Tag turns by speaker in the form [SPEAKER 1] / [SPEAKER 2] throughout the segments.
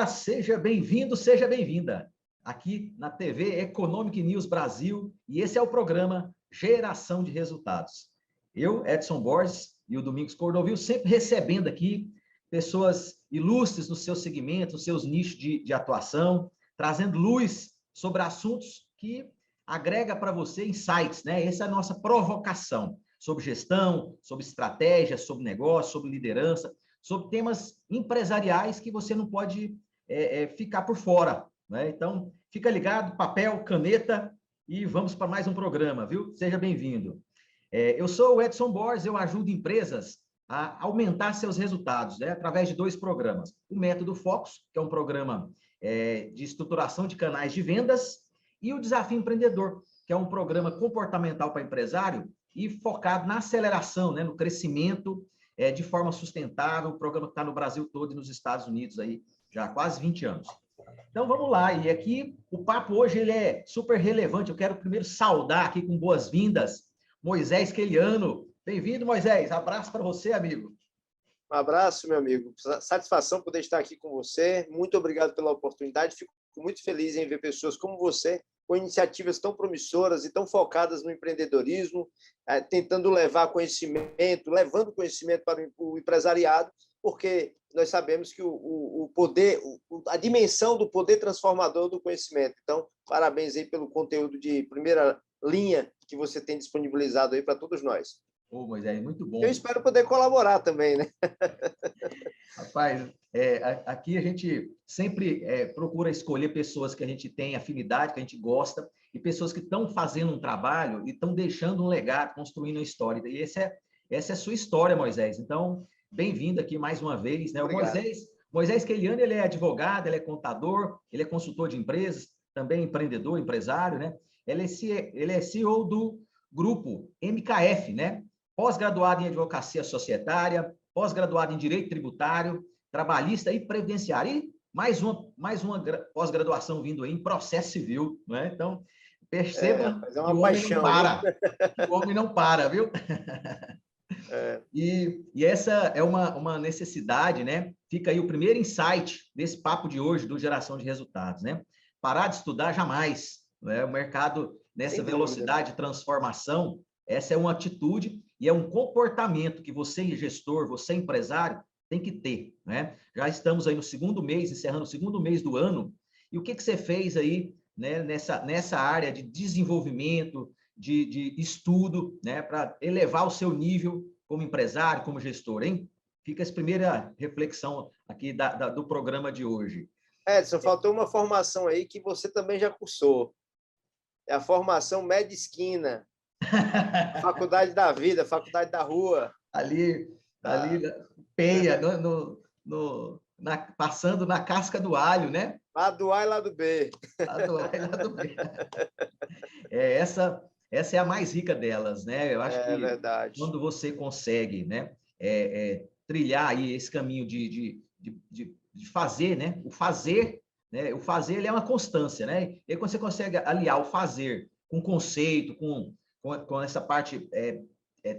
[SPEAKER 1] Olá, seja bem-vindo, seja bem-vinda. Aqui na TV Economic News Brasil, e esse é o programa Geração de Resultados. Eu, Edson Borges, e o Domingos Cordovil, sempre recebendo aqui pessoas ilustres no seu segmento, nos seus nichos de atuação, trazendo luz sobre assuntos que agrega para você insights, né? Essa é a nossa provocação sobre gestão, sobre estratégia, sobre negócio, sobre liderança, sobre temas empresariais que você não pode ficar por fora, né? Então, fica ligado, papel, caneta, e vamos para mais um programa, viu? Seja bem-vindo. Eu sou o Edson Borges, eu ajudo empresas a aumentar seus resultados, né? Através de 2 programas. O Método Focus, que é um programa de estruturação de canais de vendas, e o Desafio Empreendedor, que é um programa comportamental para empresário e focado na aceleração, né? No crescimento de forma sustentável, um programa que está no Brasil todo e nos Estados Unidos aí já há quase 20 anos. Então, vamos lá. E aqui, o papo hoje ele é super relevante. Eu quero primeiro saudar aqui com boas-vindas Moisés Queliano. Bem-vindo, Moisés. Abraço para você, amigo.
[SPEAKER 2] Um abraço, meu amigo. Satisfação poder estar aqui com você. Muito obrigado pela oportunidade. Fico muito feliz em ver pessoas como você, com iniciativas tão promissoras e tão focadas no empreendedorismo, tentando levar conhecimento, levando conhecimento para o empresariado, porque nós sabemos que o poder, a dimensão do poder transformador do conhecimento. Então, parabéns aí pelo conteúdo de primeira linha que você tem disponibilizado aí para todos nós.
[SPEAKER 1] Ô, Moisés, muito bom.
[SPEAKER 2] Eu espero poder colaborar também, né?
[SPEAKER 1] Rapaz, aqui a gente sempre procura escolher pessoas que a gente tem afinidade, que a gente gosta, e pessoas que estão fazendo um trabalho e estão deixando um legado, construindo uma história. E essa é a sua história, Moisés. Então, bem-vindo aqui mais uma vez, né? O Moisés Queliano, ele é advogado, ele é contador, ele é consultor de empresas, também empreendedor, empresário, né? Ele é CEO do grupo MKF, né? Pós-graduado em advocacia societária, pós-graduado em direito tributário, trabalhista e previdenciário. E mais uma pós-graduação vindo aí em processo civil, né? Então, perceba que o homem não para. Que o homem não para, viu? E essa é uma necessidade, né? Fica aí o primeiro insight desse papo de hoje, do Geração de Resultados, né? Parar de estudar jamais, né? O mercado, nessa velocidade de transformação, essa é uma atitude e é um comportamento que você, gestor, você, empresário, tem que ter, né? Já estamos aí no segundo mês, encerrando o segundo mês do ano, e o que você fez aí, né, nessa área de desenvolvimento, de estudo, né, para elevar o seu nível como empresário, como gestor, hein? Fica essa primeira reflexão aqui do programa de hoje.
[SPEAKER 2] Edson, faltou uma formação aí que você também já cursou. É a formação média esquina. Faculdade da vida, faculdade da rua.
[SPEAKER 1] Ali peia, passando na casca do alho, né?
[SPEAKER 2] Lado do A e lado B.
[SPEAKER 1] Lado do A e lado B. Essa é a mais rica delas, né? Eu acho que
[SPEAKER 2] verdade.
[SPEAKER 1] Quando você consegue, né, trilhar aí esse caminho de fazer, né? O fazer ele é uma constância, né? E aí, quando você consegue aliar o fazer com conceito, com essa parte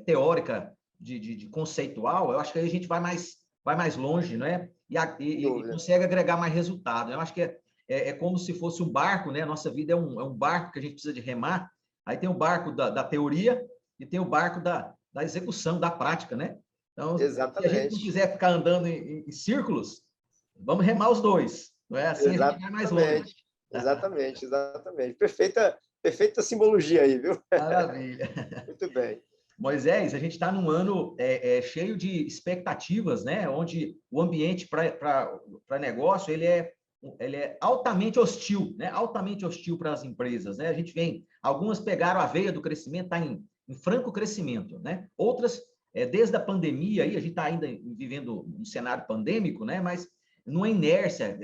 [SPEAKER 1] teórica de conceitual, eu acho que aí a gente vai mais longe, né? E consegue agregar mais resultado. Eu acho que é como se fosse um barco, né? A nossa vida é um barco que a gente precisa de remar. Aí tem o barco da teoria e tem o barco da execução, da prática, né? Então,
[SPEAKER 2] exatamente.
[SPEAKER 1] Se a gente não quiser ficar andando em círculos, vamos remar os dois, não é? Assim a gente vai mais longe.
[SPEAKER 2] Exatamente. Perfeita simbologia aí, viu?
[SPEAKER 1] Maravilha.
[SPEAKER 2] Muito bem.
[SPEAKER 1] Moisés, a gente está num ano cheio de expectativas, né? Onde o ambiente para negócio ele é altamente hostil, né? Altamente hostil para as empresas, né? A gente vem, algumas pegaram a veia do crescimento, está em franco crescimento, né? Outras, desde a pandemia, aí, a gente está ainda vivendo um cenário pandêmico, né? Mas numa inércia,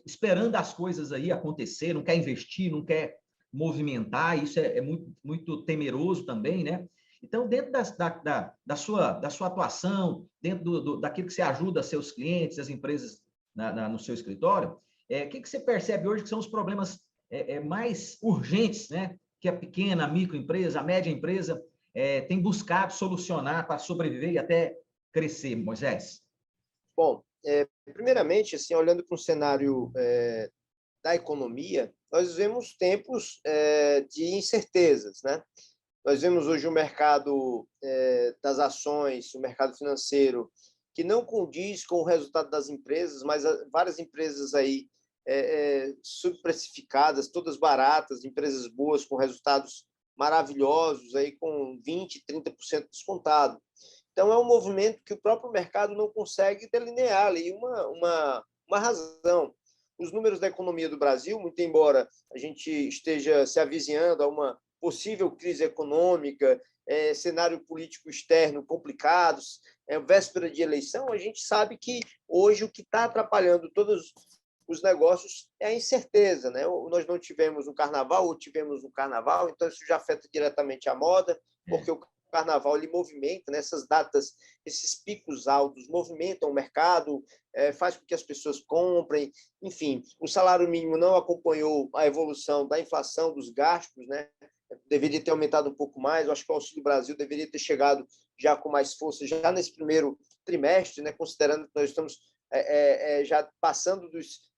[SPEAKER 1] esperando as coisas aí acontecer, não quer investir, não quer movimentar, isso é muito, muito temeroso também, né? Então, dentro da sua atuação, dentro daquilo que você ajuda seus clientes, as empresas no seu escritório, o que você percebe hoje que são os problemas mais urgentes, né? Que a pequena, a microempresa, a média empresa tem buscado solucionar para sobreviver e até crescer, Moisés?
[SPEAKER 2] Bom, primeiramente, assim, olhando para um cenário da economia, nós vivemos tempos de incertezas, né? Nós vemos hoje o mercado das ações, o mercado financeiro, que não condiz com o resultado das empresas, mas várias empresas aí subprecificadas, todas baratas, empresas boas com resultados maravilhosos, aí com 20%, 30% descontado. Então, é um movimento que o próprio mercado não consegue delinear ali uma razão. Os números da economia do Brasil, muito embora a gente esteja se avizinhando a uma possível crise econômica, cenário político externo complicados, véspera de eleição, a gente sabe que hoje o que está atrapalhando todos os negócios é a incerteza, né? Nós não tivemos um carnaval, ou tivemos um carnaval, então isso já afeta diretamente a moda, porque o carnaval ele movimenta, nessas datas, esses picos altos movimentam o mercado, faz com que as pessoas comprem, enfim, o salário mínimo não acompanhou a evolução da inflação, dos gastos, né? Deveria ter aumentado um pouco mais, eu acho que o Auxílio Brasil deveria ter chegado já com mais força, já nesse primeiro trimestre, né? Considerando que nós estamos já passando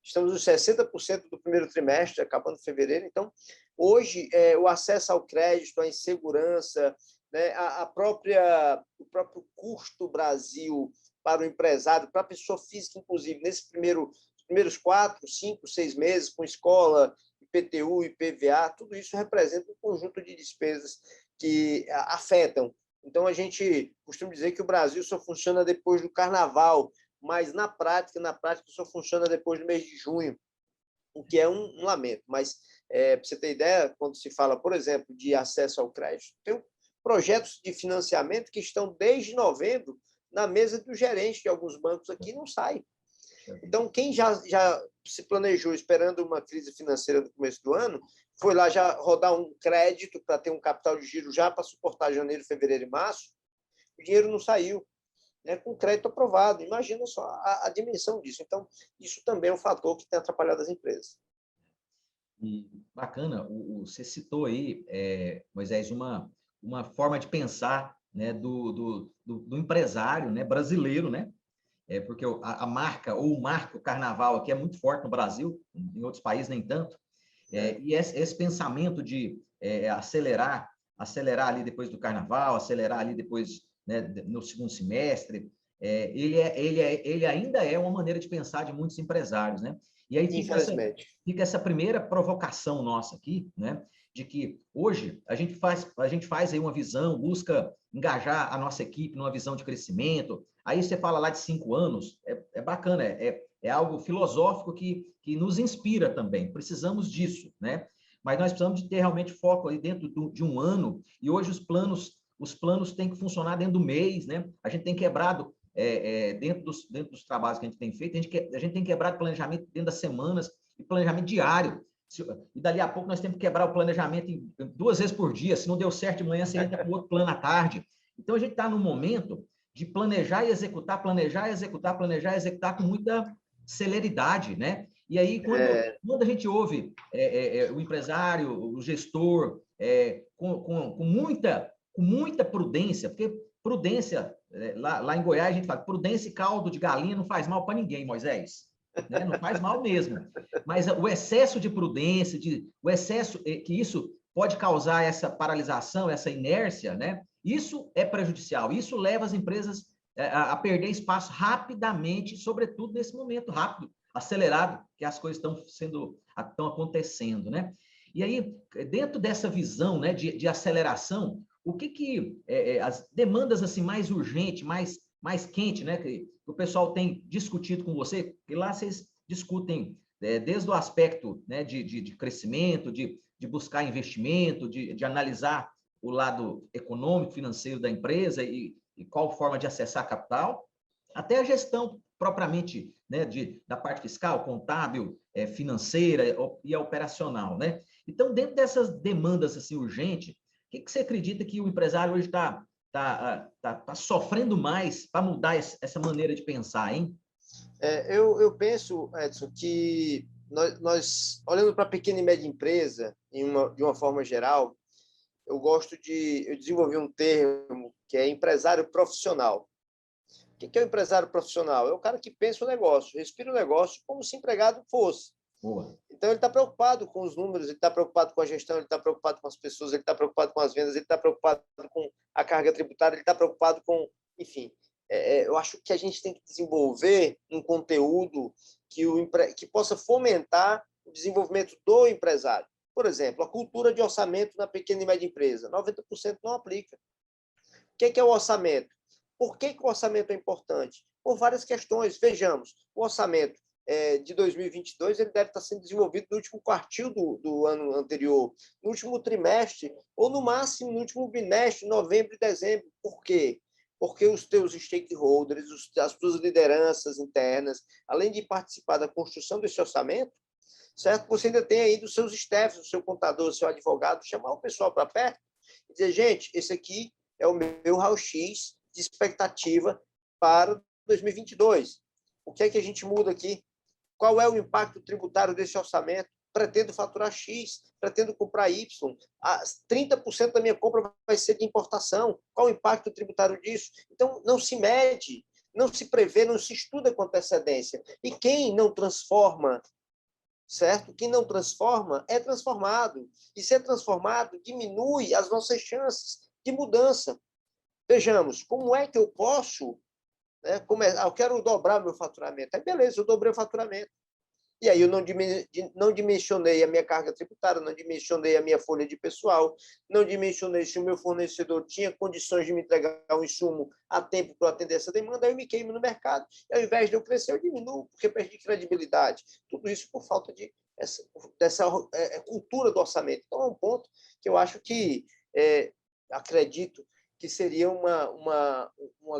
[SPEAKER 2] estamos nos 60% do primeiro trimestre, acabando fevereiro, então, hoje, o acesso ao crédito, a insegurança, né, o próprio custo Brasil para o empresário, para a pessoa física, inclusive, nesses primeiros 4, 5, 6 meses, com escola, IPTU, IPVA, tudo isso representa um conjunto de despesas que afetam. Então, a gente costuma dizer que o Brasil só funciona depois do carnaval, mas na prática só funciona depois do mês de junho, o que é um lamento. Mas, para você ter ideia, quando se fala, por exemplo, de acesso ao crédito, tem projetos de financiamento que estão desde novembro na mesa do gerente de alguns bancos aqui não sai. Então, quem já se planejou esperando uma crise financeira no começo do ano, foi lá já rodar um crédito para ter um capital de giro já para suportar janeiro, fevereiro e março, o dinheiro não saiu, né, com crédito aprovado. Imagina só a dimensão disso. Então, isso também é um fator que tem atrapalhado as empresas.
[SPEAKER 1] E bacana, você citou aí, Moisés, uma forma de pensar, né, do empresário, né, brasileiro, né? Porque a marca, ou o carnaval aqui é muito forte no Brasil, em outros países nem tanto. E esse pensamento de acelerar ali depois do carnaval, acelerar ali depois, né, no segundo semestre, ele ainda é uma maneira de pensar de muitos empresários, né? E aí fica essa primeira provocação nossa aqui, né? De que hoje a gente faz aí uma visão, busca engajar a nossa equipe numa visão de crescimento. Aí você fala lá de 5 anos, é bacana, é algo filosófico que nos inspira também. Precisamos disso, né? Mas nós precisamos de ter realmente foco aí dentro de um ano, e hoje os planos têm que funcionar dentro do mês, né? A gente tem quebrado dentro dos trabalhos que a gente tem feito, a gente tem quebrado planejamento dentro das semanas e planejamento diário. E dali a pouco nós temos que quebrar o planejamento 2 vezes por dia. Se não deu certo de manhã, você entra com outro plano à tarde. Então, a gente está num momento de planejar e executar, planejar e executar, planejar e executar com muita celeridade, né? E aí, quando a gente ouve o empresário, o gestor, com muita prudência, porque prudência, lá em Goiás, a gente fala, prudência e caldo de galinha não faz mal para ninguém, Moisés. Né? Não faz mal mesmo. Mas o excesso de prudência, o excesso que isso pode causar essa paralisação, essa inércia, né? Isso é prejudicial. Isso leva as empresas a perder espaço rapidamente, sobretudo nesse momento rápido, acelerado, que as coisas estão acontecendo, né? E aí, dentro dessa visão, né, de aceleração, o que as demandas assim mais urgentes, mais quente, né, que o pessoal tem discutido com você, que lá vocês discutem desde o aspecto, né, de crescimento, de buscar investimento, de analisar o lado econômico, financeiro da empresa e qual forma de acessar capital, até a gestão propriamente, né, da parte fiscal, contábil, financeira e operacional, né? Então, dentro dessas demandas assim urgentes, o que você acredita que o empresário hoje está sofrendo mais para mudar essa maneira de pensar, hein?
[SPEAKER 2] Eu penso, Edson, que nós olhando para a pequena e média empresa, de uma forma geral, eu desenvolvi um termo que é empresário profissional. O que é o empresário profissional? É o cara que pensa o negócio, respira o negócio como se empregado fosse.
[SPEAKER 1] Boa.
[SPEAKER 2] Então, ele está preocupado com os números, ele está preocupado com a gestão, ele está preocupado com as pessoas, ele está preocupado com as vendas, ele está preocupado com a carga tributária, ele está preocupado com... Enfim, eu acho que a gente tem que desenvolver um conteúdo que possa fomentar o desenvolvimento do empresário. Por exemplo, a cultura de orçamento na pequena e média empresa. 90% não aplica. O que é o orçamento? Por que o orçamento é importante? Por várias questões. Vejamos, o orçamento de 2022 ele deve estar sendo desenvolvido no último quartil do ano anterior, no último trimestre, ou no máximo no último bimestre, novembro e dezembro. Por quê? Porque os teus stakeholders, as tuas lideranças internas, além de participar da construção desse orçamento, certo? Você ainda tem aí dos seus staffs, do seu contador, do seu advogado, chamar o pessoal para perto e dizer, gente, esse aqui é o meu raio-x de expectativa para 2022. O que é que a gente muda aqui? Qual é o impacto tributário desse orçamento? Pretendo faturar X, pretendo comprar Y. 30% da minha compra vai ser de importação. Qual o impacto tributário disso? Então, não se mede, não se prevê, não se estuda com antecedência. E quem não transforma, certo? Quem não transforma é transformado. E ser transformado diminui as nossas chances de mudança. Vejamos, como é que eu posso... eu quero dobrar meu faturamento. Aí, beleza, eu dobrei o faturamento. E aí eu não dimensionei a minha carga tributária, não dimensionei a minha folha de pessoal, não dimensionei se o meu fornecedor tinha condições de me entregar um insumo a tempo para atender essa demanda, aí eu me queimo no mercado. E ao invés de eu crescer, eu diminuo, porque perdi credibilidade. Tudo isso por falta dessa cultura do orçamento. Então, é um ponto que eu acho que, acredito, que seria uma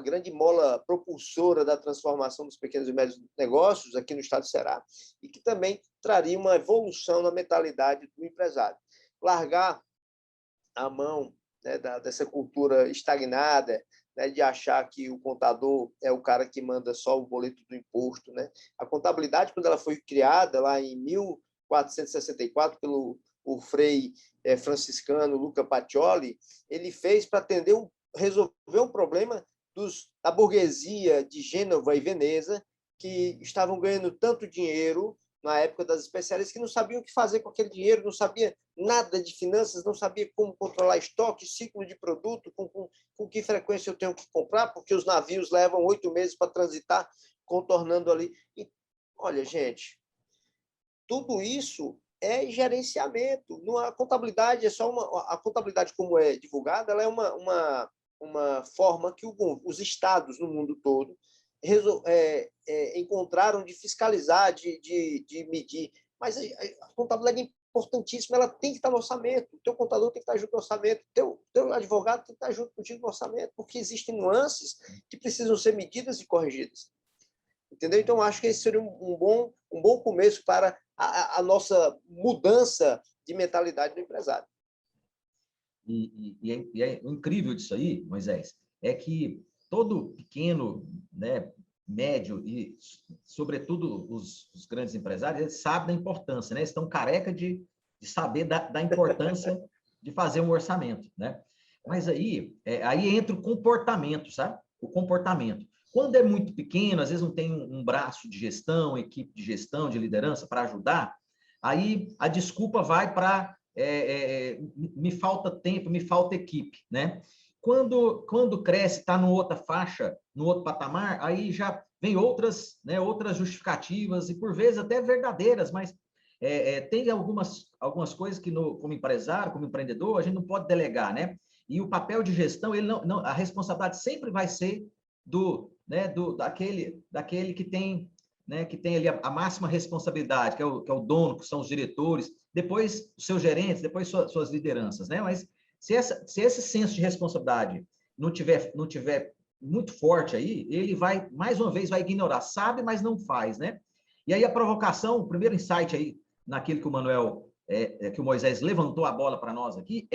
[SPEAKER 2] grande mola propulsora da transformação dos pequenos e médios negócios aqui no estado do Ceará e que também traria uma evolução na mentalidade do empresário. Largar a mão, né, dessa cultura estagnada, né, de achar que o contador é o cara que manda só o boleto do imposto. Né? A contabilidade, quando ela foi criada lá em 1464 pelo o frei franciscano Luca Pacioli, ele fez para resolver um problema da burguesia de Gênova e Veneza, que estavam ganhando tanto dinheiro na época das especiarias, que não sabiam o que fazer com aquele dinheiro, não sabia nada de finanças, não sabia como controlar estoque, ciclo de produto, com que frequência eu tenho que comprar, porque os navios levam 8 meses para transitar, contornando ali. E, olha, gente, tudo isso é gerenciamento. A contabilidade é só a contabilidade, como é divulgada, ela é uma forma que os estados no mundo todo encontraram de fiscalizar, de medir. Mas a contabilidade é importantíssima, ela tem que estar no orçamento. O teu contador tem que estar junto no orçamento, o teu advogado tem que estar junto contigo no orçamento, porque existem nuances que precisam ser medidas e corrigidas. Entendeu? Então, acho que esse seria um bom começo para a nossa mudança de mentalidade do empresário.
[SPEAKER 1] E é incrível disso aí, Moisés, é que todo pequeno, né, médio e, sobretudo, os grandes empresários, eles sabem da importância, né? Eles estão careca de saber da importância de fazer um orçamento, né? Mas aí entra o comportamento, sabe? O comportamento. Quando é muito pequeno, às vezes não tem um braço de gestão, equipe de gestão, de liderança para ajudar, aí a desculpa vai para me falta tempo, me falta equipe, né? Quando cresce, está numa outra faixa, no outro patamar, aí já vem outras justificativas, e por vezes até verdadeiras, mas tem algumas coisas que, como empresário, como empreendedor, a gente não pode delegar, né? E o papel de gestão, a responsabilidade sempre vai ser daquele que tem, né, que tem ali a máxima responsabilidade, que é o dono, que são os diretores, depois os seus gerentes, depois suas lideranças, né? Mas se esse senso de responsabilidade não tiver muito forte aí, ele vai, mais uma vez, vai ignorar, sabe, mas não faz, né? E aí a provocação, o primeiro insight aí, naquilo que o Manuel, que o Moisés levantou a bola para nós aqui,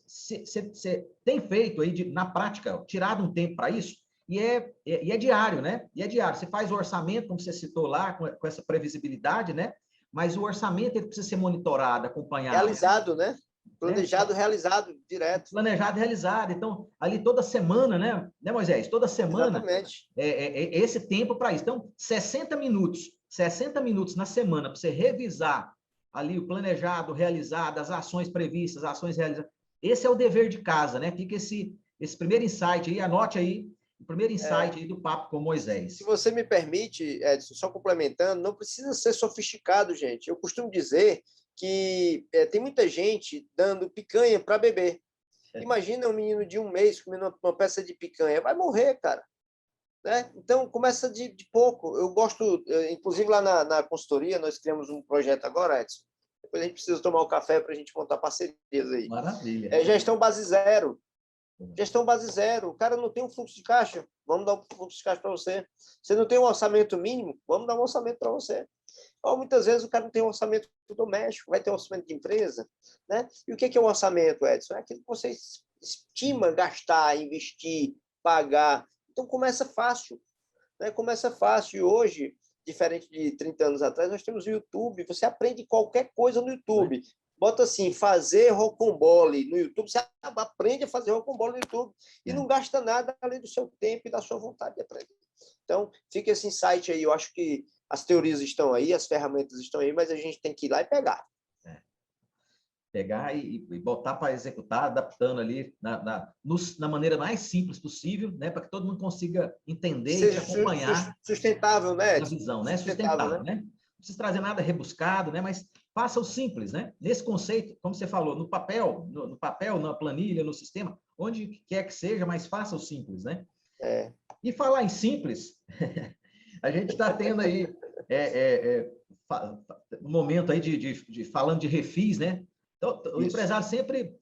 [SPEAKER 1] você tem feito aí, na prática, tirado um tempo para isso, e é diário, né? E é diário. Você faz o orçamento, como você citou lá, com essa previsibilidade, né? Mas o orçamento ele precisa ser monitorado, acompanhado.
[SPEAKER 2] Realizado, né? Planejado, realizado, direto.
[SPEAKER 1] Planejado, realizado. Então, ali toda semana, né, Moisés? Toda semana,
[SPEAKER 2] Exatamente.
[SPEAKER 1] Esse tempo para isso. Então, 60 minutos na semana para você revisar ali o planejado, realizado, as ações previstas, as ações realizadas. Esse é o dever de casa, né? Fica esse primeiro insight aí, anote aí, o primeiro insight aí do papo com Moisés.
[SPEAKER 2] Se você me permite, Edson, só complementando, não precisa ser sofisticado, gente. Eu costumo dizer que tem muita gente dando picanha para beber. Imagina um menino de 1 mês comendo uma peça de picanha. Vai morrer, cara. Né? Então, começa de pouco. Eu gosto, inclusive lá na consultoria, nós criamos um projeto agora, Edson. Depois a gente precisa tomar um café para a gente montar parcerias aí.
[SPEAKER 1] Maravilha.
[SPEAKER 2] Gestão base zero. Gestão base zero. O cara não tem um fluxo de caixa, vamos dar um fluxo de caixa para você. Você não tem um orçamento mínimo, vamos dar um orçamento para você. Ou muitas vezes o cara não tem um orçamento doméstico, vai ter um orçamento de empresa. Né? E o que é o orçamento, Edson? É aquilo que você estima gastar, investir, pagar. Então começa fácil. Né? Começa fácil. E hoje, diferente de 30 anos atrás, nós temos o YouTube. Você aprende qualquer coisa no YouTube. Bota assim, fazer rocambole no YouTube, você aprende a fazer rocambole no YouTube e não gasta nada além do seu tempo e da sua vontade de aprender. Então, fica esse insight aí. Eu acho que as teorias estão aí, as ferramentas estão aí, mas a gente tem que ir lá e pegar.
[SPEAKER 1] Pegar e botar para executar, adaptando ali na maneira mais simples possível, né, para que todo mundo consiga entender e acompanhar.
[SPEAKER 2] Sustentável, né?
[SPEAKER 1] A visão, né? Sustentável, né? Não precisa trazer nada rebuscado, né? Mas faça o simples, né? Nesse conceito, como você falou, no papel, na planilha, no sistema, onde quer que seja, mas faça o simples, né? E falar em simples, a gente está tendo aí um momento aí de falando de refis, né? Então, o empresário sempre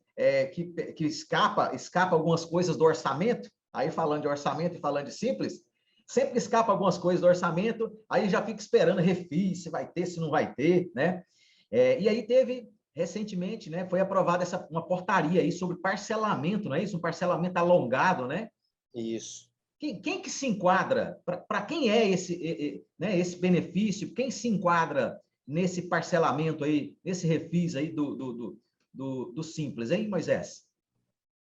[SPEAKER 1] que escapa algumas coisas do orçamento, aí falando de orçamento e falando de simples, sempre escapa algumas coisas do orçamento, aí já fica esperando refis, se vai ter, se não vai ter, né? E aí teve, recentemente, né, foi aprovada uma portaria aí sobre parcelamento, não é isso? Um parcelamento alongado, né?
[SPEAKER 2] Isso.
[SPEAKER 1] Quem que se enquadra? Para quem é esse benefício? Quem se enquadra nesse parcelamento aí, nesse refis aí do Simples, hein, Moisés?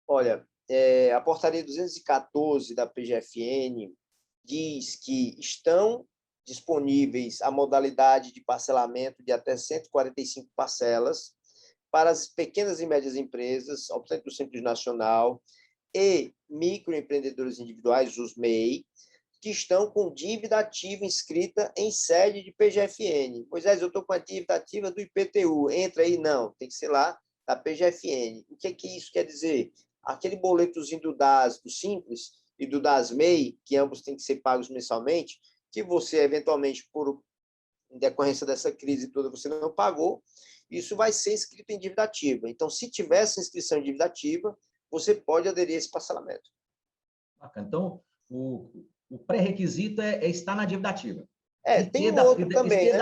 [SPEAKER 2] Olha, a portaria 214 da PGFN diz que estão disponíveis a modalidade de parcelamento de até 145 parcelas para as pequenas e médias empresas, obtente do Simples Nacional, e microempreendedores individuais, os MEI, que estão com dívida ativa inscrita em sede de PGFN. Moisés, eu estou com a dívida ativa do IPTU, entra aí? Não, tem que ser lá da PGFN. O que isso quer dizer? Aquele boletozinho do DAS, do Simples, e do DAS MEI, que ambos têm que ser pagos mensalmente, que você, eventualmente, por decorrência dessa crise toda, você não pagou, isso vai ser inscrito em dívida ativa. Então, se tiver essa inscrição em dívida ativa, você pode aderir a esse parcelamento.
[SPEAKER 1] Bacana. Então, o pré-requisito é estar na dívida ativa.
[SPEAKER 2] Tem um outro também, né?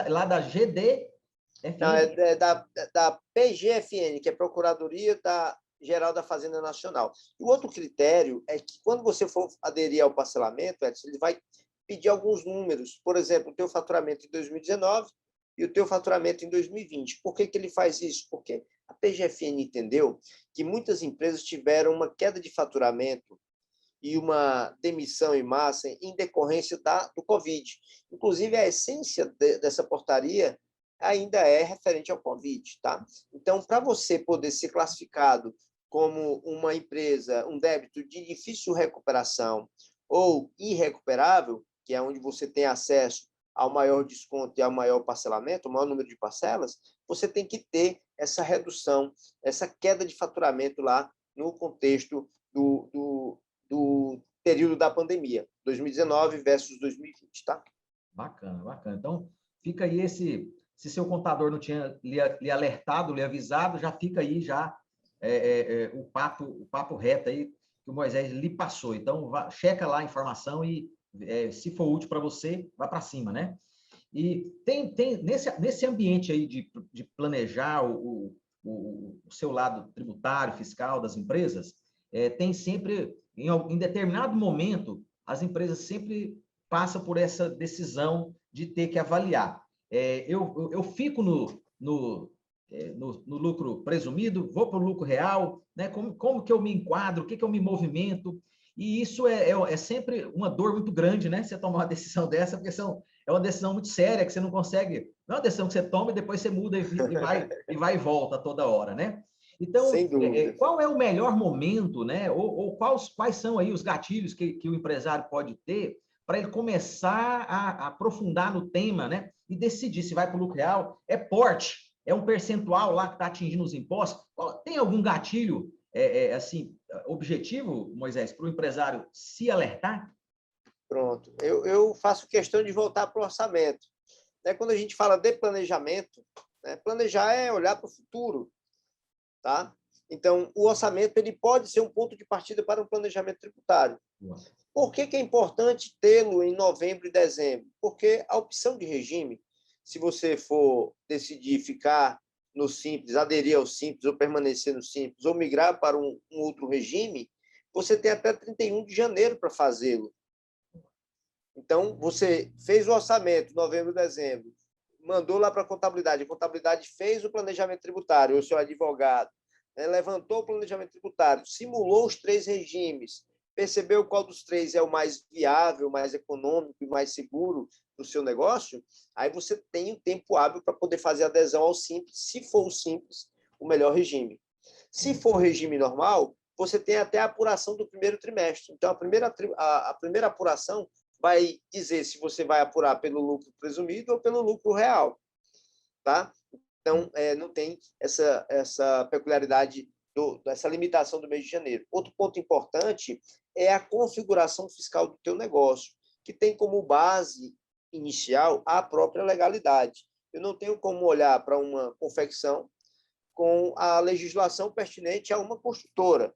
[SPEAKER 1] Lá da GD...
[SPEAKER 2] Não, da PGFN, que é Procuradoria Geral da Fazenda Nacional. E o outro critério é que, quando você for aderir ao parcelamento, Edson, ele vai pedir alguns números. Por exemplo, o teu faturamento em 2019 e o teu faturamento em 2020. Por que ele faz isso? Porque a PGFN entendeu que muitas empresas tiveram uma queda de faturamento e uma demissão em massa em decorrência do Covid. Inclusive, a essência dessa portaria ainda é referente ao Covid, tá? Então, para você poder ser classificado como uma empresa, um débito de difícil recuperação ou irrecuperável, que é onde você tem acesso ao maior desconto e ao maior parcelamento, o maior número de parcelas, você tem que ter essa redução, essa queda de faturamento lá no contexto do período da pandemia, 2019 versus 2020, tá?
[SPEAKER 1] Bacana, bacana. Então, fica aí se seu contador não tinha lhe alertado, lhe avisado, já fica aí já o papo reto aí que o Moisés lhe passou. Então, checa lá a informação e, se for útil para você, vá para cima, né? E tem nesse ambiente aí de planejar o seu lado tributário, fiscal das empresas, tem sempre, em determinado momento, as empresas sempre passam por essa decisão de ter que avaliar. Eu fico no lucro presumido, vou para o lucro real, né? Como que eu me enquadro, o que eu me movimento? E isso é sempre uma dor muito grande, né? Você tomar uma decisão dessa, porque é uma decisão muito séria, que você não consegue... Não é uma decisão que você toma e depois você muda e vai e volta toda hora, né? Então,
[SPEAKER 2] Sem dúvida.
[SPEAKER 1] qual é o melhor momento, né? Ou quais são aí os gatilhos que o empresário pode ter para ele começar a aprofundar no tema, né? E decidir se vai para o lucro real, é porte, é um percentual lá que está atingindo os impostos. Tem algum gatilho assim, objetivo, Moisés, para o empresário se alertar?
[SPEAKER 2] Pronto. Eu faço questão de voltar para o orçamento. Quando a gente fala de planejamento, né, planejar é olhar para o futuro. Tá? Então, o orçamento ele pode ser um ponto de partida para um planejamento tributário. Por que é importante tê-lo em novembro e dezembro? Porque a opção de regime, se você for decidir ficar no Simples, aderir ao Simples, ou permanecer no Simples, ou migrar para um outro regime, você tem até 31 de janeiro para fazê-lo. Então, você fez o orçamento, novembro, dezembro, mandou lá para a contabilidade fez o planejamento tributário, o seu advogado, né, levantou o planejamento tributário, simulou os 3 regimes, percebeu qual dos 3 é o mais viável, mais econômico e mais seguro para o seu negócio, aí você tem o tempo hábil para poder fazer adesão ao Simples, se for o Simples, o melhor regime. Se for regime normal, você tem até a apuração do primeiro trimestre. Então, a primeira apuração vai dizer se você vai apurar pelo lucro presumido ou pelo lucro real, tá? Então, não tem essa peculiaridade, essa limitação do mês de janeiro. Outro ponto importante é a configuração fiscal do teu negócio, que tem como base inicial a própria legalidade. Eu não tenho como olhar para uma confecção com a legislação pertinente a uma construtora.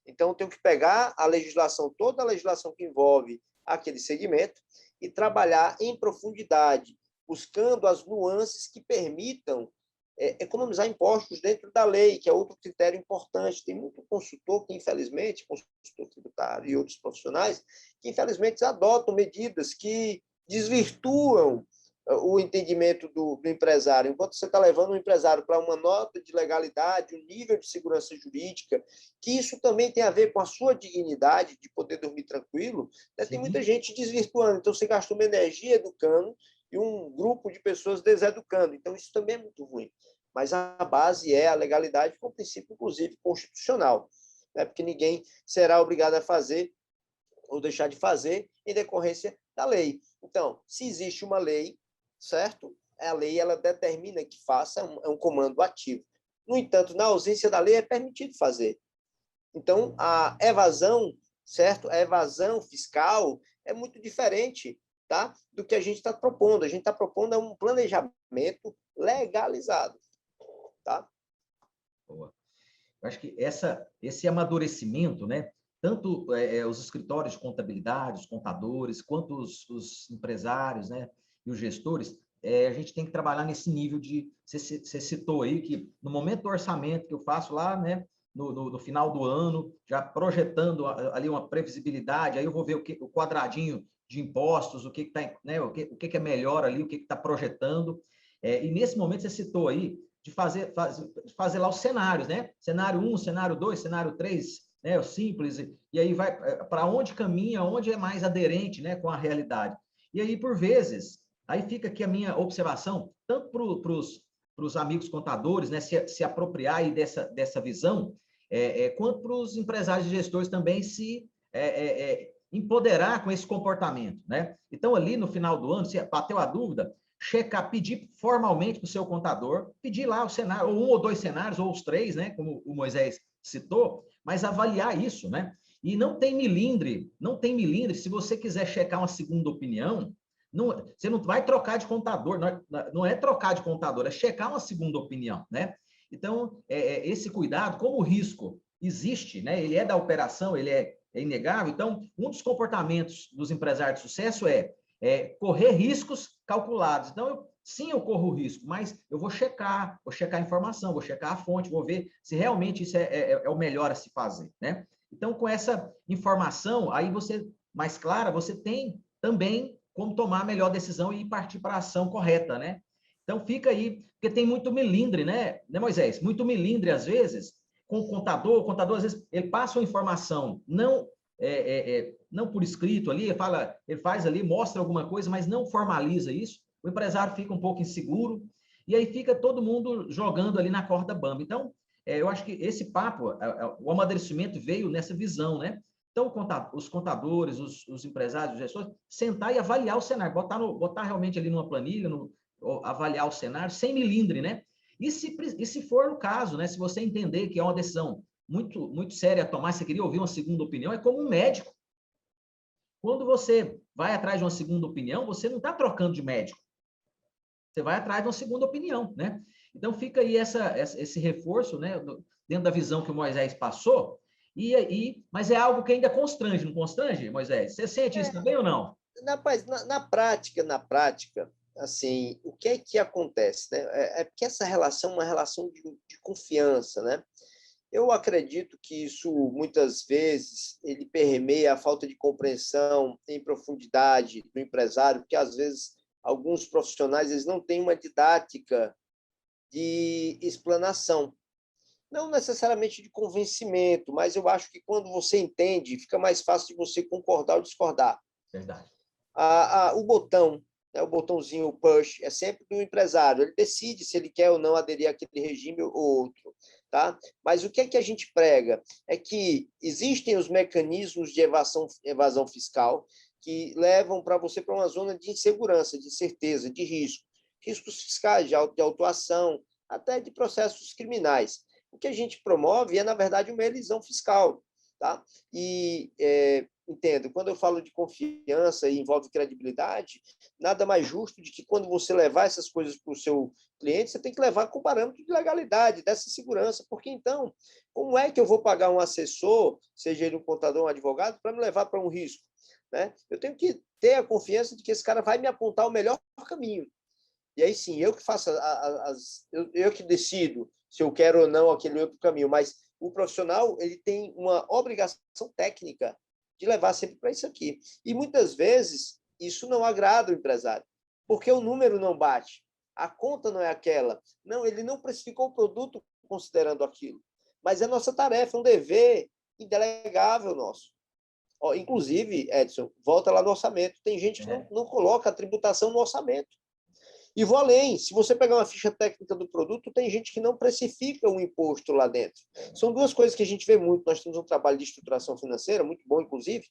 [SPEAKER 2] Então, eu tenho que pegar a legislação, toda a legislação que envolve aquele segmento e trabalhar em profundidade, buscando as nuances que permitam economizar impostos dentro da lei, que é outro critério importante. Tem muito consultor que, infelizmente, consultor tributário e outros profissionais, que, infelizmente, adotam medidas que desvirtuam o entendimento do empresário. Enquanto você está levando o empresário para uma nota de legalidade, um nível de segurança jurídica, que isso também tem a ver com a sua dignidade de poder dormir tranquilo, né? Tem muita gente desvirtuando. Então, você gasta uma energia educando e um grupo de pessoas deseducando. Então, isso também é muito ruim. Mas a base é a legalidade, com o princípio, inclusive, constitucional, né? Porque ninguém será obrigado a fazer ou deixar de fazer em decorrência da lei. Então, se existe uma lei, certo? A lei ela determina que faça, é um comando ativo. No entanto, na ausência da lei, é permitido fazer. Então, a evasão, certo? A evasão fiscal é muito diferente, tá? Do que a gente está propondo. A gente está propondo um planejamento legalizado, tá?
[SPEAKER 1] Boa. Eu acho que esse amadurecimento, né? Tanto os escritórios de contabilidade, os contadores, quanto os empresários, né? E os gestores, a gente tem que trabalhar nesse nível de... Você citou aí que no momento do orçamento que eu faço lá, né? No final do ano, já projetando ali uma previsibilidade, aí eu vou ver o quadradinho de impostos, o que está, né? O que é melhor ali, o que está projetando. E nesse momento você citou aí de fazer lá os cenários, né? Cenário 1, cenário 2, cenário 3, né? O simples, e aí vai para onde caminha, onde é mais aderente, né, com a realidade. E aí, por vezes, aí fica aqui a minha observação, tanto para os amigos contadores, né, se apropriar aí dessa visão, quanto para os empresários e gestores também se empoderar com esse comportamento, né? Então, ali no final do ano, se bateu a dúvida, checar, pedir formalmente para o seu contador, pedir lá o cenário, ou 1 ou 2 cenários, ou os 3, né, como o Moisés citou, mas avaliar isso, né? E não tem milindre, se você quiser checar uma segunda opinião, você não vai trocar de contador, não é trocar de contador, é checar uma segunda opinião, né? Então, esse cuidado, como o risco existe, né? Ele é da operação, ele é inegável, então, um dos comportamentos dos empresários de sucesso é correr riscos calculados. Então, sim, eu corro o risco, mas eu vou checar a informação, vou checar a fonte, vou ver se realmente isso é o melhor a se fazer, né? Então, com essa informação, aí você, mais clara, você tem também como tomar a melhor decisão e partir para a ação correta, né? Então, fica aí, porque tem muito milindre, né, Moisés? Muito milindre, às vezes, com o contador, às vezes, ele passa uma informação não por escrito ali, ele faz ali, mostra alguma coisa, mas não formaliza isso. O empresário fica um pouco inseguro, e aí fica todo mundo jogando ali na corda bamba. Então, eu acho que esse papo, o amadurecimento veio nessa visão, né? Então, os contadores, os empresários, os gestores, sentar e avaliar o cenário, botar realmente ali numa planilha, avaliar o cenário, sem milindre, né? E se for o caso, né? Se você entender que é uma decisão muito, muito séria a tomar, você queria ouvir uma segunda opinião, é como um médico. Quando você vai atrás de uma segunda opinião, você não está trocando de médico. Você vai atrás de uma segunda opinião, né? Então, fica aí esse reforço, né? Dentro da visão que o Moisés passou, mas é algo que ainda constrange, não constrange, Moisés? Você sente isso também ou não?
[SPEAKER 2] Na prática, assim, o que é que acontece, né? É porque essa relação é uma relação de confiança, né? Eu acredito que isso, muitas vezes, ele permeia a falta de compreensão em profundidade do empresário, porque, às vezes, alguns profissionais eles não têm uma didática de explanação. Não necessariamente de convencimento, mas eu acho que quando você entende, fica mais fácil de você concordar ou discordar.
[SPEAKER 1] Verdade.
[SPEAKER 2] O botão, né, o botãozinho o push, é sempre do empresário. Ele decide se ele quer ou não aderir àquele regime ou outro. Tá? Mas o que é que a gente prega? É que existem os mecanismos de evasão fiscal que levam para você para uma zona de insegurança, de incerteza, de risco. Riscos fiscais, de autuação, até de processos criminais. O que a gente promove é, na verdade, uma elisão fiscal. Tá? E entendo, quando eu falo de confiança e envolve credibilidade, nada mais justo de que quando você levar essas coisas para o seu cliente, você tem que levar com parâmetro de legalidade, dessa segurança, porque então, como é que eu vou pagar um assessor, seja ele um contador ou um advogado, para me levar para um risco? Né? Eu tenho que ter a confiança de que esse cara vai me apontar o melhor caminho. E aí sim, eu que faço eu que decido se eu quero ou não aquele outro caminho, mas o profissional ele tem uma obrigação técnica de levar sempre para isso aqui. E muitas vezes isso não agrada o empresário, porque o número não bate, a conta não é aquela. Não, ele não precificou o produto considerando aquilo. Mas é nossa tarefa, é um dever indelegável nosso. Inclusive, Edson, volta lá no orçamento. Tem gente que não coloca a tributação no orçamento. E vou além, se você pegar uma ficha técnica do produto, tem gente que não precifica o imposto lá dentro. São duas coisas que a gente vê muito. Nós temos um trabalho de estruturação financeira, muito bom, inclusive,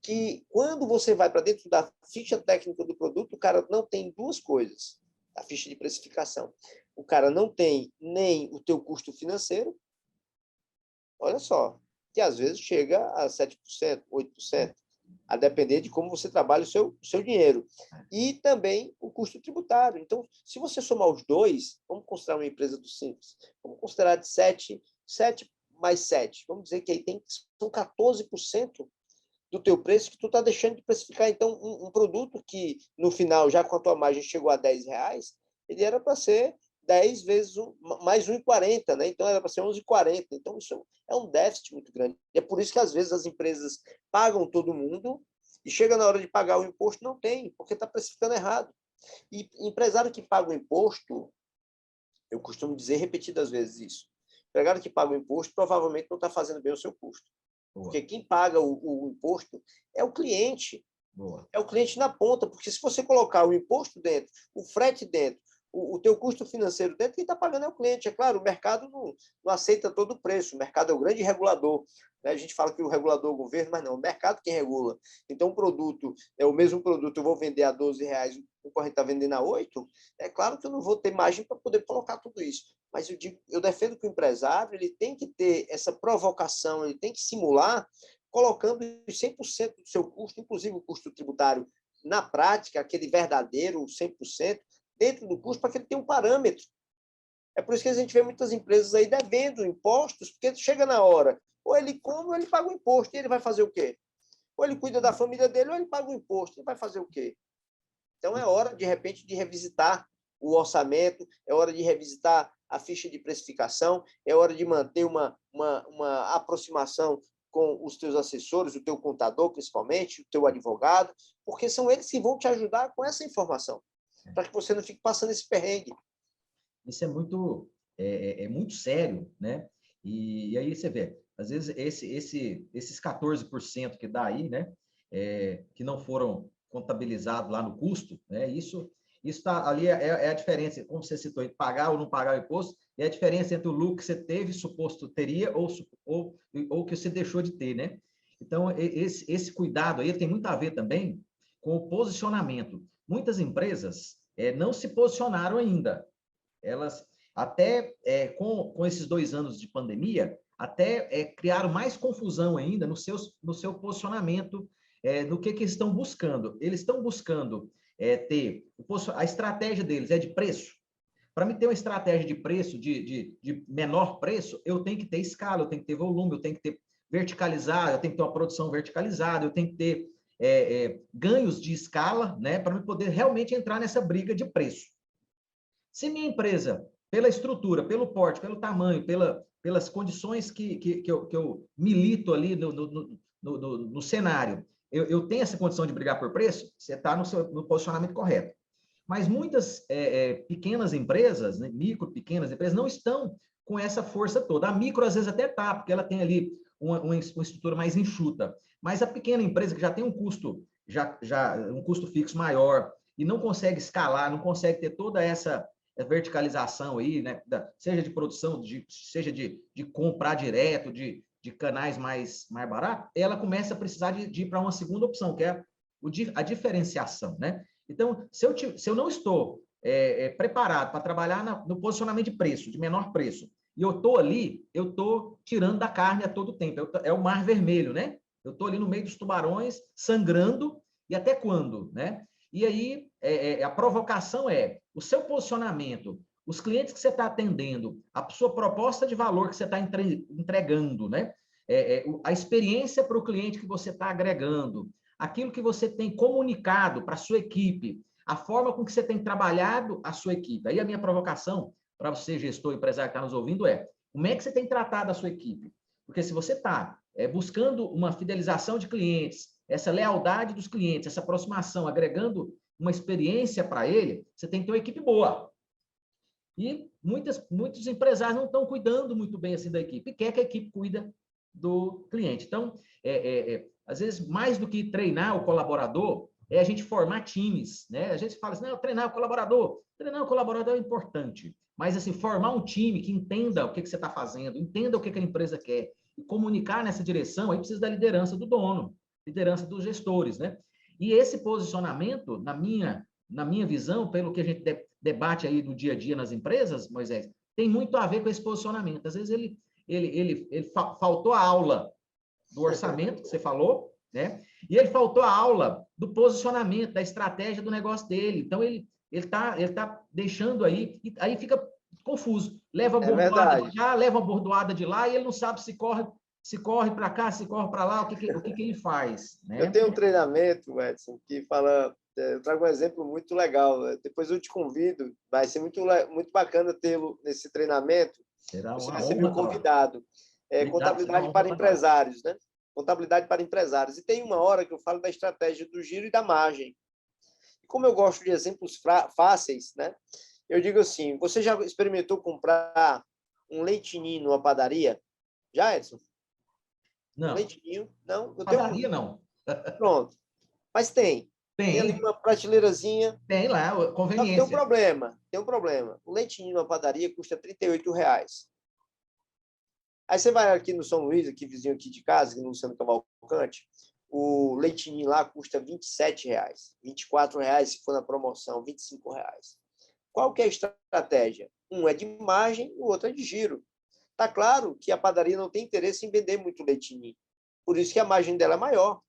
[SPEAKER 2] que quando você vai para dentro da ficha técnica do produto, o cara não tem duas coisas. A ficha de precificação. O cara não tem nem o teu custo financeiro, olha só, que às vezes chega a 7%, 8%. A depender de como você trabalha o seu dinheiro. E também o custo tributário. Então, se você somar os dois, vamos considerar uma empresa do Simples, vamos considerar de 7 mais 7. Vamos dizer que aí são 14% do teu preço que tu está deixando de precificar. Então, um produto que, no final, já com a tua margem chegou a R$10, ele era para ser 10 vezes mais 1,40, né? Então era para ser 11,40. Então isso é um déficit muito grande. E é por isso que às vezes as empresas pagam todo mundo e chega na hora de pagar o imposto não tem, porque está precificando errado. E empresário que paga o imposto, eu costumo dizer repetidas vezes isso, empresário que paga o imposto provavelmente não está fazendo bem o seu custo. Boa. Porque quem paga o imposto é o cliente. Boa. É o cliente na ponta, porque se você colocar o imposto dentro, o frete dentro, o teu custo financeiro dentro, quem está pagando é o cliente. É claro, o mercado não aceita todo o preço. O mercado é o grande regulador. Né? A gente fala que o regulador é o governo, mas não, o mercado quem regula. Então, o produto, é o mesmo produto, eu vou vender a R$12, o concorrente está vendendo a 8, é claro que eu não vou ter margem para poder colocar tudo isso. Mas eu defendo que o empresário ele tem que ter essa provocação, ele tem que simular, colocando 100% do seu custo, inclusive o custo tributário, na prática, aquele verdadeiro 100%, dentro do custo, para que ele tenha um parâmetro. É por isso que a gente vê muitas empresas aí devendo impostos, porque chega na hora, ou ele come ou ele paga o imposto, e ele vai fazer o quê? Ou ele cuida da família dele, ou ele paga o imposto, ele vai fazer o quê? Então é hora, de repente, de revisitar o orçamento, é hora de revisitar a ficha de precificação, é hora de manter uma aproximação com os teus assessores, o teu contador, principalmente, o teu advogado, porque são eles que vão te ajudar com essa informação. para que você não fique passando esse perrengue.
[SPEAKER 1] Isso é muito sério, né? E aí você vê, às vezes esses 14% que dá aí, né? Que não foram contabilizados lá no custo, né? Isso está ali é a diferença, como você citou, entre pagar ou não pagar o imposto, é a diferença entre o lucro que você teve, suposto teria, ou que você deixou de ter, né? Então, esse cuidado aí tem muito a ver também com o posicionamento. Muitas empresas não se posicionaram ainda. Elas até com esses 2 anos de pandemia, até criaram mais confusão ainda no seu posicionamento, no que estão buscando. Eles estão buscando ter a estratégia deles é de preço. Para mim ter uma estratégia de preço, de menor preço, eu tenho que ter escala, eu tenho que ter volume, eu tenho que ter verticalizado, eu tenho que ter uma produção verticalizada, eu tenho que ter ganhos de escala, né, para eu poder realmente entrar nessa briga de preço. Se minha empresa, pela estrutura, pelo porte, pelo tamanho, pelas condições que eu milito ali no cenário, eu tenho essa condição de brigar por preço, você está no posicionamento correto. Mas muitas pequenas empresas, né, micro, pequenas empresas, não estão com essa força toda. A micro, às vezes, até está, porque ela tem ali uma estrutura mais enxuta. Mas a pequena empresa que já tem um custo, um custo fixo maior, e não consegue escalar, não consegue ter toda essa verticalização aí, né? Seja de produção, seja de comprar direto, de canais mais baratos, ela começa a precisar de ir para uma segunda opção, que é a diferenciação, né? Então, se eu não estou preparado para trabalhar no posicionamento de preço, de menor preço, e eu estou ali, eu estou tirando da carne a todo tempo. É o mar vermelho, né? Eu estou ali no meio dos tubarões, sangrando, e até quando, né? E aí, a provocação é o seu posicionamento, os clientes que você está atendendo, a sua proposta de valor que você está entregando, né? A experiência para o cliente que você está agregando, aquilo que você tem comunicado para a sua equipe, a forma com que você tem trabalhado a sua equipe. Aí a minha provocação para você, gestor, empresário que está nos ouvindo, como é que você tem tratado a sua equipe? Porque se você está buscando uma fidelização de clientes, essa lealdade dos clientes, essa aproximação, agregando uma experiência para ele, você tem que ter uma equipe boa. E muitos empresários não estão cuidando muito bem assim da equipe, e quer que a equipe cuida do cliente. Então, às vezes, mais do que treinar o colaborador, é a gente formar times, né? A gente fala assim, não, treinar o colaborador. Treinar o colaborador é importante, mas assim, formar um time que entenda o que você está fazendo, entenda o que a empresa quer, e comunicar nessa direção, aí precisa da liderança do dono, liderança dos gestores, né? E esse posicionamento, na minha visão, pelo que a gente debate aí no dia a dia nas empresas, Moisés, tem muito a ver com esse posicionamento. Às vezes ele faltou a aula do orçamento, que você falou, né? E ele faltou a aula do posicionamento, da estratégia do negócio dele. Então, ele tá deixando aí, e aí fica confuso. Leva a bordoada de cá, leva a bordoada de lá, e ele não sabe se corre para cá, se corre para lá, o que ele faz, né?
[SPEAKER 2] Eu tenho um treinamento, Edson, que fala, eu trago um exemplo muito legal. Depois eu te convido, vai ser muito bacana tê-lo nesse treinamento.
[SPEAKER 1] Será
[SPEAKER 2] você
[SPEAKER 1] uma
[SPEAKER 2] vai ser meu
[SPEAKER 1] honra.
[SPEAKER 2] convidado. Contabilidade para empresários, né? Contabilidade para empresários. E tem uma hora que eu falo da estratégia do giro e da margem. E como eu gosto de exemplos fáceis, né? Eu digo assim, você já experimentou comprar um leitinho numa padaria? Já, Edson?
[SPEAKER 1] Não.
[SPEAKER 2] Um leitinho? Não?
[SPEAKER 1] Padaria, não.
[SPEAKER 2] Pronto. Mas tem. Tem ali uma prateleirazinha.
[SPEAKER 1] Tem lá, conveniência.
[SPEAKER 2] Só que tem um problema. O leitinho numa padaria custa R$38. Aí você vai aqui no São Luís, aqui vizinho aqui de casa, aqui no Luciano Cavalcante, o leitinho lá custa R$27, R$24 se for na promoção, R$25. Qual que é a estratégia? Um é de margem, o outro é de giro. Tá claro que a padaria não tem interesse em vender muito leitinho, por isso que a margem dela é maior.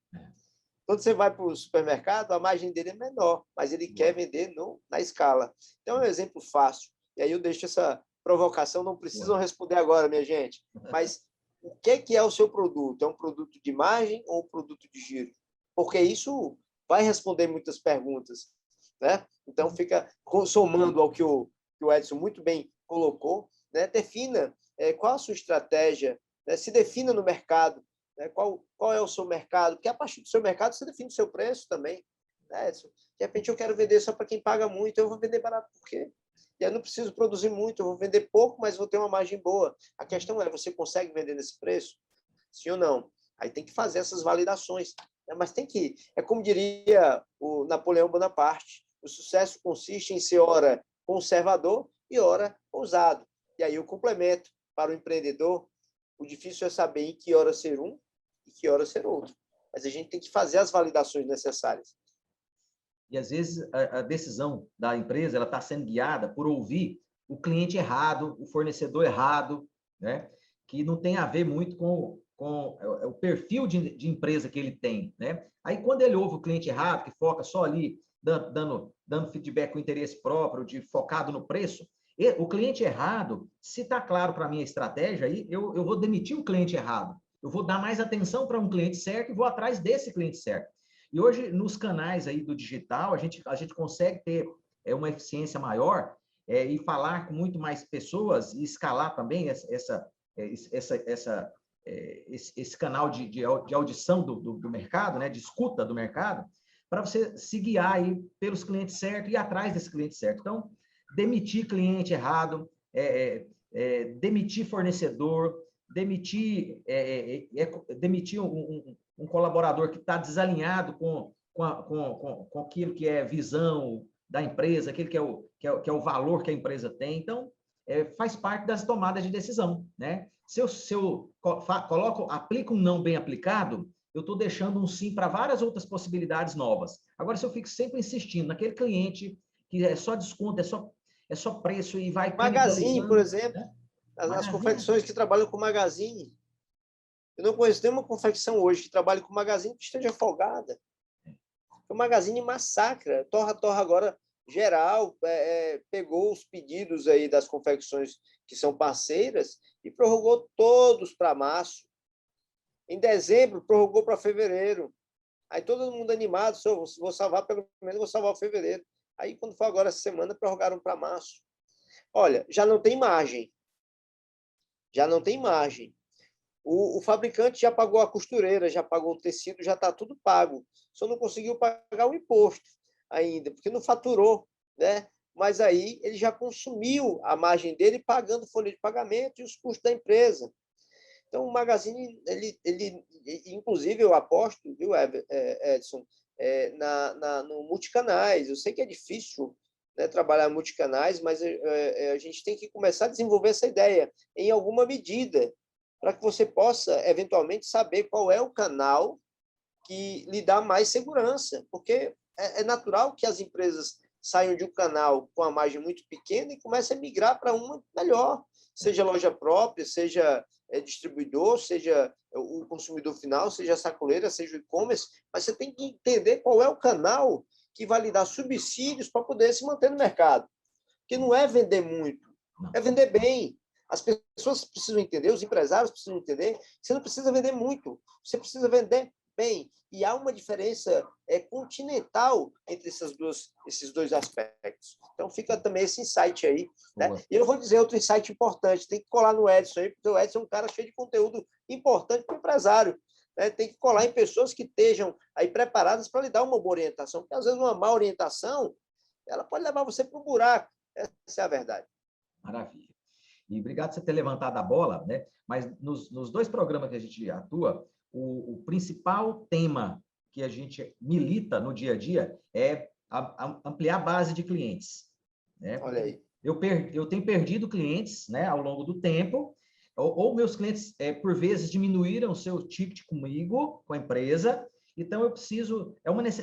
[SPEAKER 2] Quando você vai para o supermercado, a margem dele é menor, mas ele quer vender na escala. Então, é um exemplo fácil. E aí eu deixo essa provocação, não precisam responder agora, minha gente. Mas o que é o seu produto? É um produto de margem ou um produto de giro? Porque isso vai responder muitas perguntas, né? Então, fica somando ao que o Edson muito bem colocou, né? Defina qual a sua estratégia, né? Se defina no mercado, né? Qual é o seu mercado? Porque a partir do seu mercado você define o seu preço também. De repente eu quero vender só para quem paga muito, eu vou vender barato por quê? E eu não preciso produzir muito, eu vou vender pouco, mas vou ter uma margem boa. A questão é, você consegue vender nesse preço? Sim ou não? Aí tem que fazer essas validações. Mas tem que... É como diria o Napoleão Bonaparte, o sucesso consiste em ser, ora, conservador e, ora, ousado. E aí eu complemento para o empreendedor, o difícil é saber em que hora ser um e que hora ser outro. Mas a gente tem que fazer as validações necessárias.
[SPEAKER 1] E, às vezes, a decisão da empresa ela está sendo guiada por ouvir o cliente errado, o fornecedor errado, né? Que não tem a ver muito com o perfil de empresa que ele tem, né? Aí, quando ele ouve o cliente errado, que foca só ali, dando feedback com interesse próprio, focado no preço, o cliente errado, se está claro para mim a estratégia, aí eu vou demitir o cliente errado. Eu vou dar mais atenção para um cliente certo e vou atrás desse cliente certo. E hoje, nos canais aí do digital, a gente consegue ter uma eficiência maior e falar com muito mais pessoas e escalar também esse canal de audição do mercado, né, de escuta do mercado, para você se guiar aí pelos clientes certos e ir atrás desse cliente certo. Então, demitir cliente errado, demitir fornecedor, demitir um colaborador que está desalinhado com aquilo que é visão da empresa, aquilo que é o valor que a empresa tem. Então, faz parte das tomadas de decisão, né? Se eu aplico um não bem aplicado, eu estou deixando um sim para várias outras possibilidades novas. Agora, se eu fico sempre insistindo naquele cliente que é só desconto, é só preço e vai
[SPEAKER 2] Magazine, por
[SPEAKER 1] canibalizando,
[SPEAKER 2] exemplo,
[SPEAKER 1] né?
[SPEAKER 2] as confecções que trabalham com Magazine. Eu não conheço nenhuma confecção hoje que trabalhe com Magazine que esteja folgada. O Magazine massacra. Torra agora, geral, pegou os pedidos aí das confecções que são parceiras e prorrogou todos para março. Em dezembro, prorrogou para fevereiro. Aí todo mundo animado, vou salvar, pelo menos vou salvar o fevereiro. Aí, quando foi agora essa semana, prorrogaram para março. Olha, já não tem margem. Já não tem margem. O fabricante já pagou a costureira, já pagou o tecido, já está tudo pago. Só não conseguiu pagar o imposto ainda, porque não faturou, né? Mas aí ele já consumiu a margem dele pagando folha de pagamento e os custos da empresa. Então, o Magazine, ele inclusive, eu aposto, viu, Edson, no multicanais. Eu sei que é difícil, né, trabalhar multicanais, mas a gente tem que começar a desenvolver essa ideia em alguma medida, para que você possa, eventualmente, saber qual é o canal que lhe dá mais segurança, porque é natural que as empresas saiam de um canal com a margem muito pequena e comecem a migrar para uma melhor, seja loja própria, seja distribuidor, seja o consumidor final, seja a sacoleira, seja o e-commerce, mas você tem que entender qual é o canal que vai lhe dar subsídios para poder se manter no mercado. Porque não é vender muito, é vender bem. As pessoas precisam entender, os empresários precisam entender que você não precisa vender muito, você precisa vender bem. E há uma diferença continental entre esses dois aspectos. Então, fica também esse insight aí. Né? E eu vou dizer outro insight importante, tem que colar no Edson aí, porque o Edson é um cara cheio de conteúdo importante para o empresário. Né? Tem que colar em pessoas que estejam aí preparadas para lhe dar uma boa orientação, porque às vezes uma má orientação ela pode levar você para um buraco. Essa é a verdade.
[SPEAKER 1] Maravilha. E obrigado por você ter levantado a bola, né? Mas nos dois programas que a gente atua, o principal tema que a gente milita no dia a dia é ampliar a base de clientes, né?
[SPEAKER 2] Olha aí.
[SPEAKER 1] Eu tenho perdido clientes, né, ao longo do tempo, ou meus clientes, por vezes, diminuíram o seu ticket comigo, com a empresa, então eu preciso,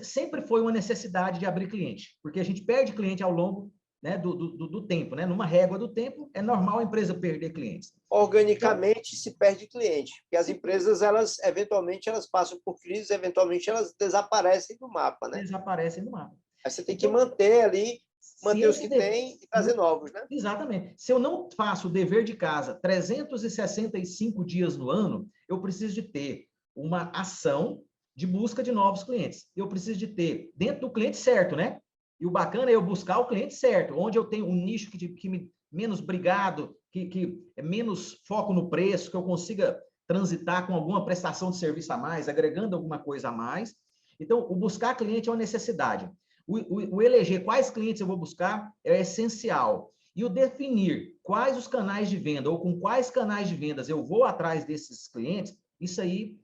[SPEAKER 1] sempre foi uma necessidade de abrir cliente, porque a gente perde cliente ao longo, né, do tempo, né? Numa régua do tempo, é normal a empresa perder clientes.
[SPEAKER 2] Organicamente então, se perde cliente, porque as empresas, eventualmente, elas passam por crise, eventualmente elas desaparecem do mapa, né?
[SPEAKER 1] Desaparecem do mapa.
[SPEAKER 2] Aí você tem que manter ali, manter os que tem e trazer novos, né?
[SPEAKER 1] Exatamente. Se eu não faço o dever de casa 365 dias no ano, eu preciso de ter uma ação de busca de novos clientes. Eu preciso de ter dentro do cliente certo, né? E o bacana é eu buscar o cliente certo, onde eu tenho um nicho que me menos brigado, que é menos foco no preço, que eu consiga transitar com alguma prestação de serviço a mais, agregando alguma coisa a mais. Então, o buscar cliente é uma necessidade. O eleger quais clientes eu vou buscar é essencial. E o definir quais os canais de venda ou com quais canais de vendas eu vou atrás desses clientes, isso aí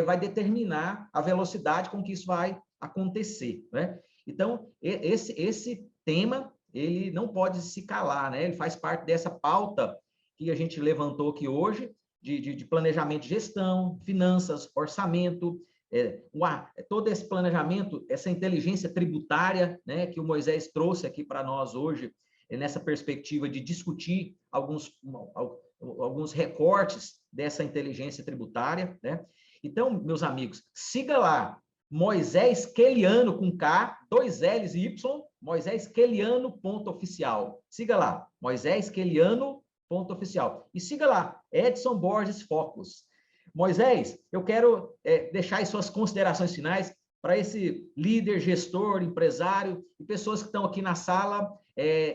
[SPEAKER 1] vai determinar a velocidade com que isso vai acontecer, né? Então, esse tema, ele não pode se calar, né? Ele faz parte dessa pauta que a gente levantou aqui hoje, de planejamento de gestão, finanças, orçamento, todo esse planejamento, essa inteligência tributária, né, que o Moisés trouxe aqui para nós hoje, nessa perspectiva de discutir alguns recortes dessa inteligência tributária, né? Então, meus amigos, siga lá, Moisés Queliano com K, 2 L's e Y, Moisés Queliano .oficial. Siga lá, Moisés Queliano .oficial. E siga lá, Edson Borges Focus. Moisés, eu quero deixar aí suas considerações finais para esse líder, gestor, empresário e pessoas que estão aqui na sala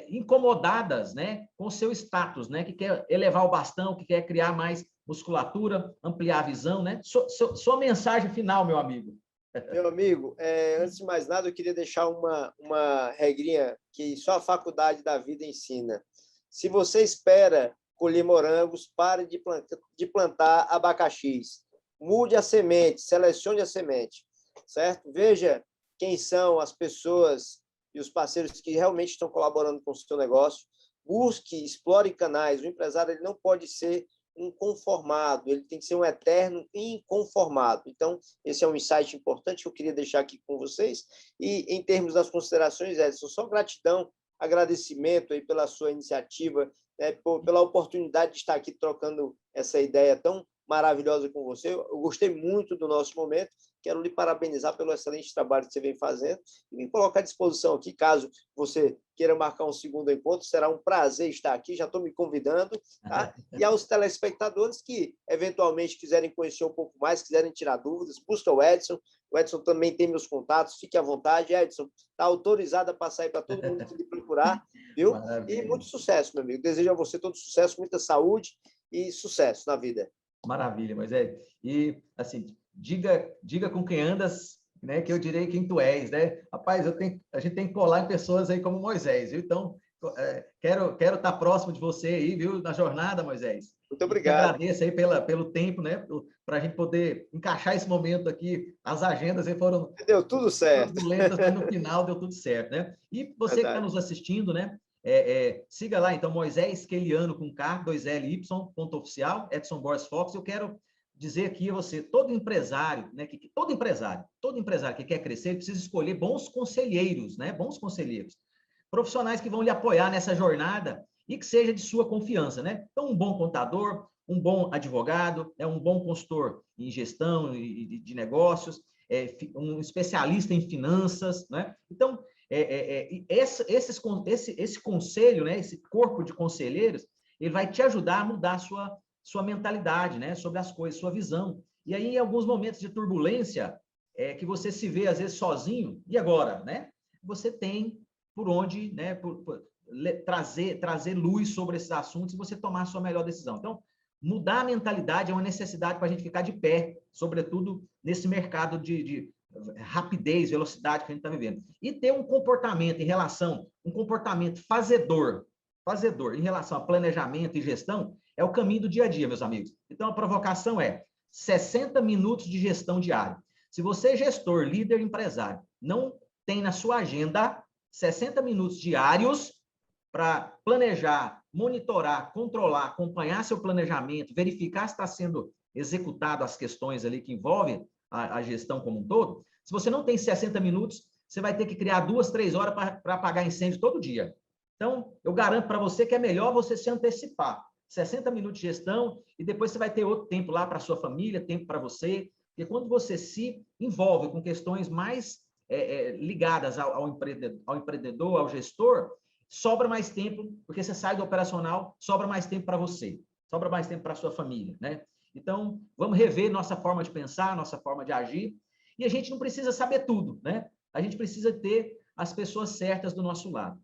[SPEAKER 1] incomodadas, né, com o seu status, né, que quer elevar o bastão, que quer criar mais musculatura, ampliar a visão, né? Sua mensagem final, meu amigo.
[SPEAKER 2] Meu amigo, antes de mais nada, eu queria deixar uma regrinha que só a faculdade da vida ensina. Se você espera colher morangos, pare de plantar abacaxis. Mude a semente, selecione a semente, certo? Veja quem são as pessoas e os parceiros que realmente estão colaborando com o seu negócio. Busque, explore canais. O empresário ele não pode ser um conformado, ele tem que ser um eterno inconformado. Então, esse é um insight importante que eu queria deixar aqui com vocês. E, em termos das considerações, Edson, só gratidão, agradecimento aí pela sua iniciativa, pela oportunidade de estar aqui trocando essa ideia tão maravilhosa com você. Eu gostei muito do nosso momento. Quero lhe parabenizar pelo excelente trabalho que você vem fazendo e me colocar à disposição aqui, caso você queira marcar um segundo encontro. Será um prazer estar aqui, já estou me convidando, tá? E aos telespectadores que, eventualmente, quiserem conhecer um pouco mais, quiserem tirar dúvidas, busca o Edson também tem meus contatos, fique à vontade. Edson, está autorizado a passar aí para todo mundo que lhe procurar, viu? Maravilha. E muito sucesso, meu amigo. Desejo a você todo sucesso, muita saúde e sucesso na vida.
[SPEAKER 1] Maravilha, Moisés. E, assim, diga com quem andas, né, que eu direi quem tu és, né? Rapaz, a gente tem que colar em pessoas aí como Moisés, viu? Então, quero estar próximo de você aí, viu, na jornada, Moisés.
[SPEAKER 2] Muito obrigado.
[SPEAKER 1] Eu agradeço aí pelo tempo, né, para a gente poder encaixar esse momento aqui. As agendas aí foram...
[SPEAKER 2] Deu tudo certo.
[SPEAKER 1] Turbulentas, mas no final deu tudo certo, né? E você que está nos assistindo, né? Siga lá, então, Moisés Queliano com K, 2LY, .oficial, Edson Borges Fox. Eu quero dizer aqui a você, todo empresário, né, todo empresário que quer crescer, precisa escolher bons conselheiros, né, bons conselheiros, profissionais que vão lhe apoiar nessa jornada e que seja de sua confiança, né? Então, um bom contador, um bom advogado, um bom consultor em gestão de negócios, um especialista em finanças, né? Então, esse conselho, né, esse corpo de conselheiros, ele vai te ajudar a mudar a sua mentalidade, né, sobre as coisas, sua visão. E aí, em alguns momentos de turbulência, que você se vê, às vezes, sozinho, e agora, né? Você tem por onde, né, trazer luz sobre esses assuntos e você tomar a sua melhor decisão. Então, mudar a mentalidade é uma necessidade para a gente ficar de pé, sobretudo nesse mercado de rapidez, velocidade que a gente está vivendo. E ter um comportamento um comportamento fazedor em relação a planejamento e gestão, é o caminho do dia a dia, meus amigos. Então, a provocação é 60 minutos de gestão diária. Se você, gestor, líder, empresário, não tem na sua agenda 60 minutos diários para planejar, monitorar, controlar, acompanhar seu planejamento, verificar se está sendo executado as questões ali que envolvem a gestão como um todo, se você não tem 60 minutos, você vai ter que criar 2, 3 horas para apagar incêndio todo dia. Então, eu garanto para você que é melhor você se antecipar. 60 minutos de gestão e depois você vai ter outro tempo lá para a sua família, tempo para você. Porque quando você se envolve com questões mais ligadas ao empreendedor, ao gestor, sobra mais tempo, porque você sai do operacional, sobra mais tempo para você, sobra mais tempo para a sua família, né? Então, vamos rever nossa forma de pensar, nossa forma de agir, e a gente não precisa saber tudo, né? A gente precisa ter as pessoas certas do nosso lado.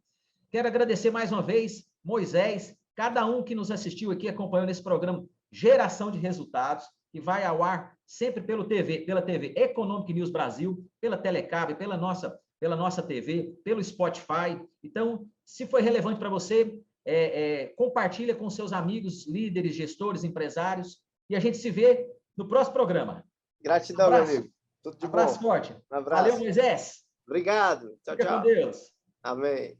[SPEAKER 1] Quero agradecer mais uma vez, Moisés, cada um que nos assistiu aqui, acompanhando esse programa Geração de Resultados. que vai ao ar sempre pela TV Economic News Brasil, pela Telecab, pela nossa TV, pelo Spotify. Então, se foi relevante para você, compartilha com seus amigos, líderes, gestores, empresários, e a gente se vê no próximo programa.
[SPEAKER 2] Gratidão, meu amigo. Tudo de
[SPEAKER 1] abraço
[SPEAKER 2] bom.
[SPEAKER 1] forte.
[SPEAKER 2] Um abraço.
[SPEAKER 1] Valeu, Moisés.
[SPEAKER 2] Obrigado. Tchau,
[SPEAKER 1] Fica
[SPEAKER 2] tchau.
[SPEAKER 1] com Deus.
[SPEAKER 2] Amém.